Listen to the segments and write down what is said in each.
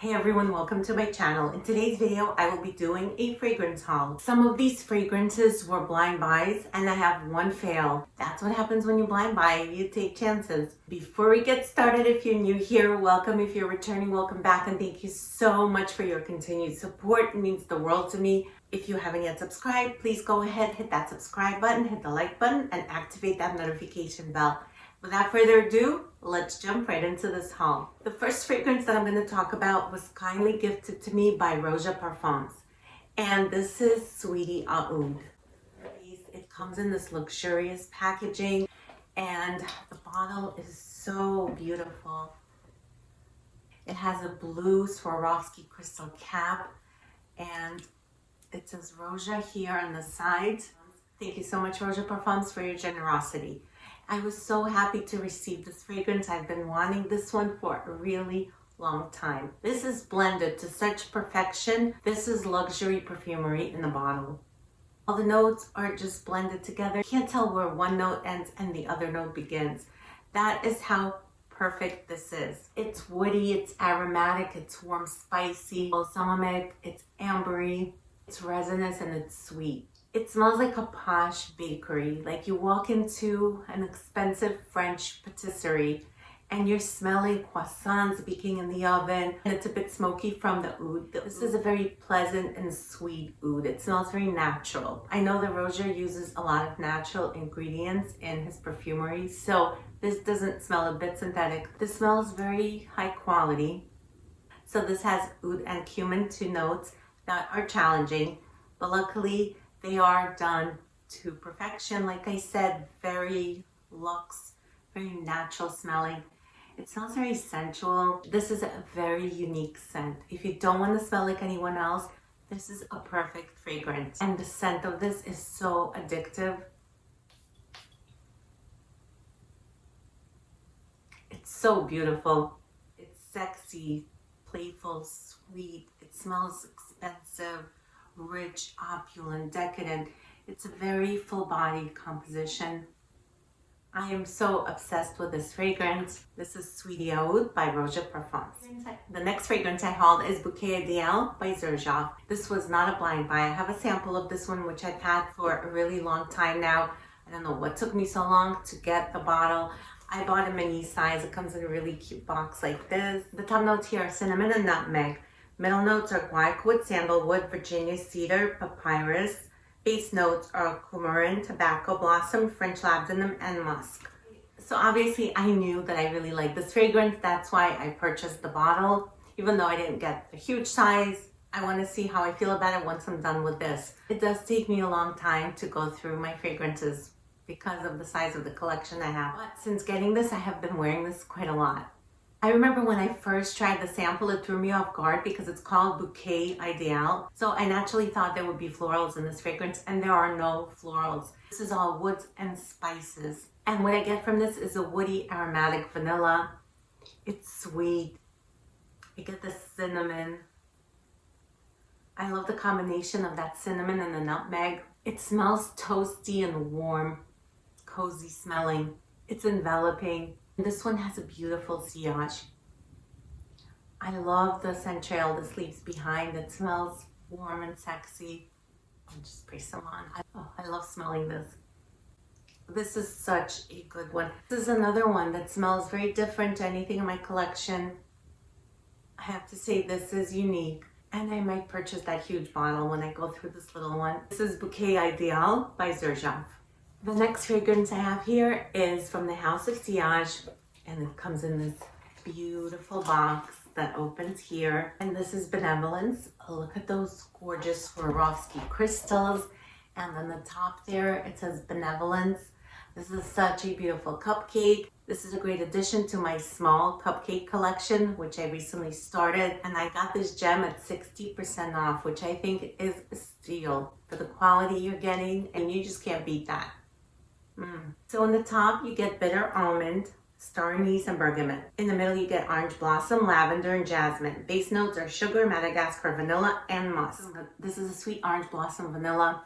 Hey everyone, welcome to my channel. In today's video, I will be doing a fragrance haul. Some of these fragrances were blind buys and I have one fail. That's what happens when you blind buy, you take chances. Before we get started, if you're new here, welcome. If you're returning, welcome back, and thank you so much for your continued support. It means the world to me. If you haven't yet subscribed, please go ahead, hit that subscribe button, hit the like button, and activate that notification bell. Without further ado, let's jump right into this haul. The first fragrance that I'm going to talk about was kindly gifted to me by Roja Parfums. And this is Sweetie Aoud. It comes in this luxurious packaging and the bottle is so beautiful. It has a blue Swarovski crystal cap and it says Roja here on the side. Thank you so much, Roja Parfums, for your generosity. I was so happy to receive this fragrance. I've been wanting this one for a really long time. This is blended to such perfection. This is luxury perfumery in the bottle. All the notes are just blended together. You can't tell where one note ends and the other note begins. That is how perfect this is. It's woody, it's aromatic, it's warm, spicy, balsamic, it's ambery, it's resinous, and it's sweet. It smells like a posh bakery, like you walk into an expensive French patisserie and you're smelling croissants baking in the oven, and it's a bit smoky from the oud. This is a very pleasant and sweet oud. It smells very natural. I know that Roja uses a lot of natural ingredients in his perfumery, so this doesn't smell a bit synthetic. This smells very high quality. So this has oud and cumin, two notes that are challenging, but luckily they are done to perfection. Like I said, very luxe, very natural smelling. It smells very sensual. This is a very unique scent. If you don't want to smell like anyone else, this is a perfect fragrance. And the scent of this is so addictive. It's so beautiful. It's sexy, playful, sweet. It smells expensive, rich, opulent, decadent. It's a very full-bodied composition. I am so obsessed with this fragrance. This is Sweetie Aoud by Roja Parfums. The next fragrance I hauled is Bouquet Ideale by Xerjoff. This was not a blind buy. I have a sample of this one, which I've had for a really long time now. I don't know what took me so long to get the bottle. I bought a mini size. It comes in a really cute box like this. The top notes here are cinnamon and nutmeg. Middle notes are guaiac, sandalwood, Virginia cedar, papyrus. Base notes are coumarin, tobacco blossom, French labdanum, and musk. So obviously I knew that I really liked this fragrance. That's why I purchased the bottle. Even though I didn't get a huge size, I want to see how I feel about it once I'm done with this. It does take me a long time to go through my fragrances because of the size of the collection I have. But since getting this, I have been wearing this quite a lot. I remember when I first tried the sample, it threw me off guard because it's called Bouquet Ideale. So I naturally thought there would be florals in this fragrance, and there are no florals. This is all woods and spices. And what I get from this is a woody aromatic vanilla. It's sweet. I get the cinnamon. I love the combination of that cinnamon and the nutmeg. It smells toasty and warm, cozy smelling. It's enveloping. This one has a beautiful sillage. I love the scent trail this leaves behind. It smells warm and sexy. I'll just spray some on. I love smelling this. This is such a good one. This is another one that smells very different to anything in my collection. I have to say this is unique. And I might purchase that huge bottle when I go through this little one. This is Bouquet Ideale by Xerjoff. The next fragrance I have here is from the House of Sillage, and it comes in this beautiful box that opens here. And this is Benevolence. Look at those gorgeous Swarovski crystals. And on the top there, it says Benevolence. This is such a beautiful cupcake. This is a great addition to my small cupcake collection, which I recently started. And I got this gem at 60% off, which I think is a steal for the quality you're getting, and you just can't beat that. So in the top, you get bitter almond, star anise, and bergamot. In the middle, you get orange blossom, lavender, and jasmine. Base notes are sugar, Madagascar vanilla, and musk. This is a sweet orange blossom vanilla.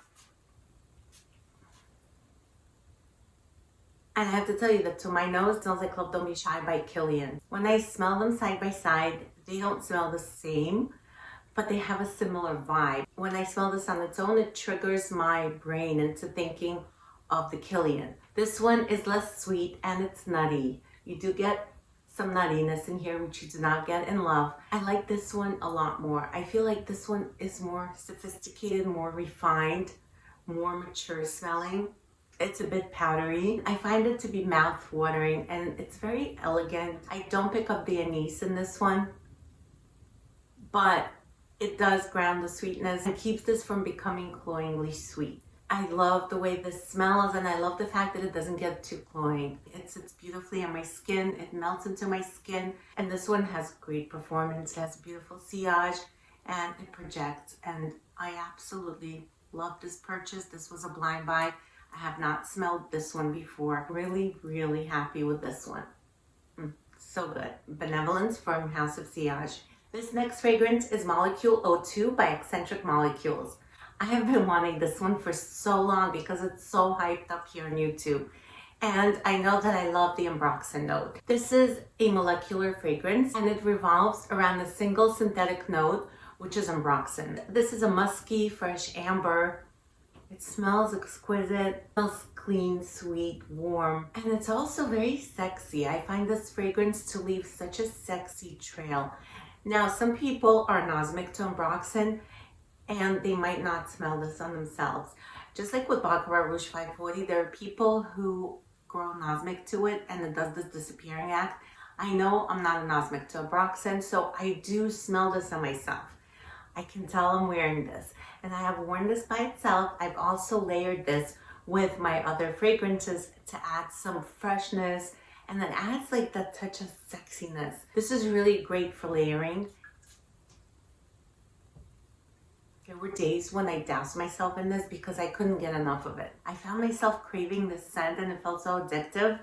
And I have to tell you that to my nose, it smells like Love Don't Be Shy by Kilian. When I smell them side by side, They don't smell the same, but they have a similar vibe. When I smell this on its own, it triggers my brain into thinking of the Killian. This one is less sweet and it's nutty. You do get some nuttiness in here, which you do not get in Love. I like this one a lot more. I feel like this one is more sophisticated, more refined, more mature smelling. It's a bit powdery. I find it to be mouth-watering and it's very elegant. I don't pick up the anise in this one, but it does ground the sweetness and keeps this from becoming cloyingly sweet. I love the way this smells, and I love the fact that it doesn't get too cloying. It sits beautifully on my skin. It melts into my skin. And this one has great performance. It has beautiful sillage and it projects. And I absolutely love this purchase. This was a blind buy. I have not smelled this one before. Really, really happy with this one. So good. Benevolence from House of Sillage. This next fragrance is Molecule 02 by Eccentric Molecules. I have been wanting this one for so long because it's so hyped up here on YouTube. And I know that I love the ambroxan note. This is a molecular fragrance and it revolves around a single synthetic note, which is ambroxan. This is a musky, fresh amber. It smells exquisite, it smells clean, sweet, warm, and it's also very sexy. I find this fragrance to leave such a sexy trail. Now, some people are anosmic to ambroxan, and they might not smell this on themselves. Just like with Baccarat Rouge 540, there are people who grow anosmic to it and it does this disappearing act. I know I'm not anosmic to ambroxan, so I do smell this on myself. I can tell I'm wearing this, and I have worn this by itself. I've also layered this with my other fragrances to add some freshness, and then adds like that touch of sexiness. This is really great for layering. There were days when I doused myself in this because I couldn't get enough of it. I found myself craving this scent and it felt so addictive.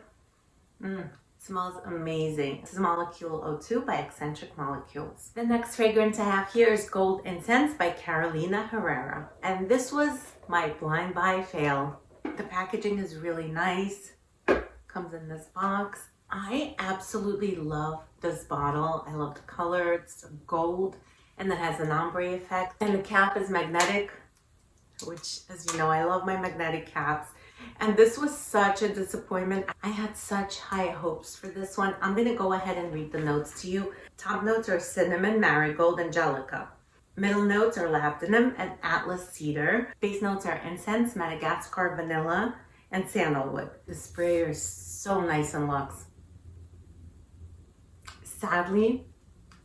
It smells amazing. This is Molecule 02 by Eccentric Molecules. The next fragrance I have here is Gold Incense by Carolina Herrera. And this was my blind buy fail. The packaging is really nice. Comes in this box. I absolutely love this bottle. I love the color. It's gold and it has an ombre effect. And the cap is magnetic, which, as you know, I love my magnetic caps. And this was such a disappointment. I had such high hopes for this one. I'm gonna go ahead and read the notes to you. Top notes are cinnamon, marigold, angelica. Middle notes are labdanum and atlas cedar. Base notes are incense, Madagascar vanilla, and sandalwood. The sprayer is so nice and luxe. Sadly,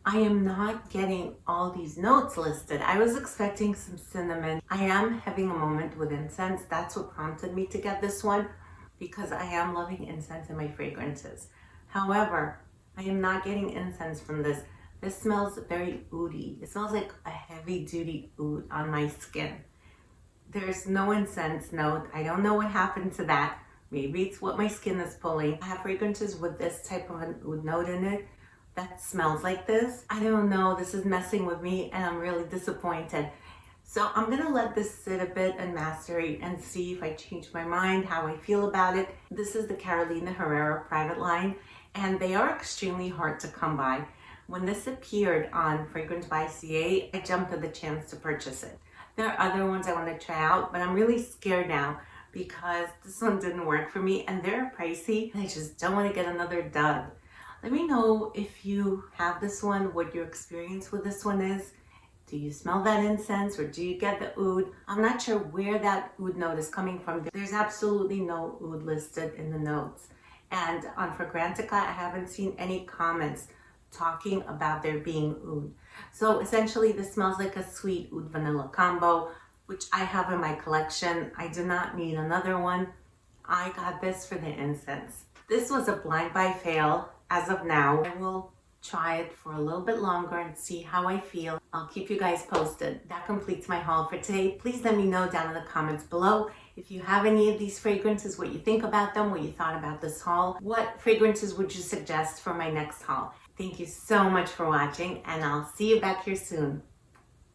I am not getting all these notes listed. I was expecting some cinnamon. I am having a moment with incense. That's what prompted me to get this one because I am loving incense in my fragrances. However, I am not getting incense from this. This smells very oudi. It smells like a heavy duty oud on my skin. There's no incense note. I don't know what happened to that. Maybe it's what my skin is pulling. I have fragrances with this type of an oud note in it that smells like this. I don't know, this is messing with me and I'm really disappointed. So I'm gonna let this sit a bit and macerate and see if I change my mind, how I feel about it. This is the Carolina Herrera private line and they are extremely hard to come by. When this appeared on Fragrance by CA, I jumped at the chance to purchase it. There are other ones I want to try out, but I'm really scared now because this one didn't work for me and they're pricey and I just don't want to get another dud. Let me know if you have this one, what your experience with this one is. Do you smell that incense or do you get the oud? I'm not sure where that oud note is coming from. There's absolutely no oud listed in the notes. And on Fragrantica, I haven't seen any comments talking about there being oud. So essentially this smells like a sweet oud vanilla combo, which I have in my collection. I do not need another one. I got this for the incense. This was a blind buy fail. As of now, I will try it for a little bit longer and see how I feel. I'll keep you guys posted. That completes my haul for today. Please let me know down in the comments below if you have any of these fragrances, what you think about them, what you thought about this haul. What fragrances would you suggest for my next haul? Thank you so much for watching and I'll see you back here soon.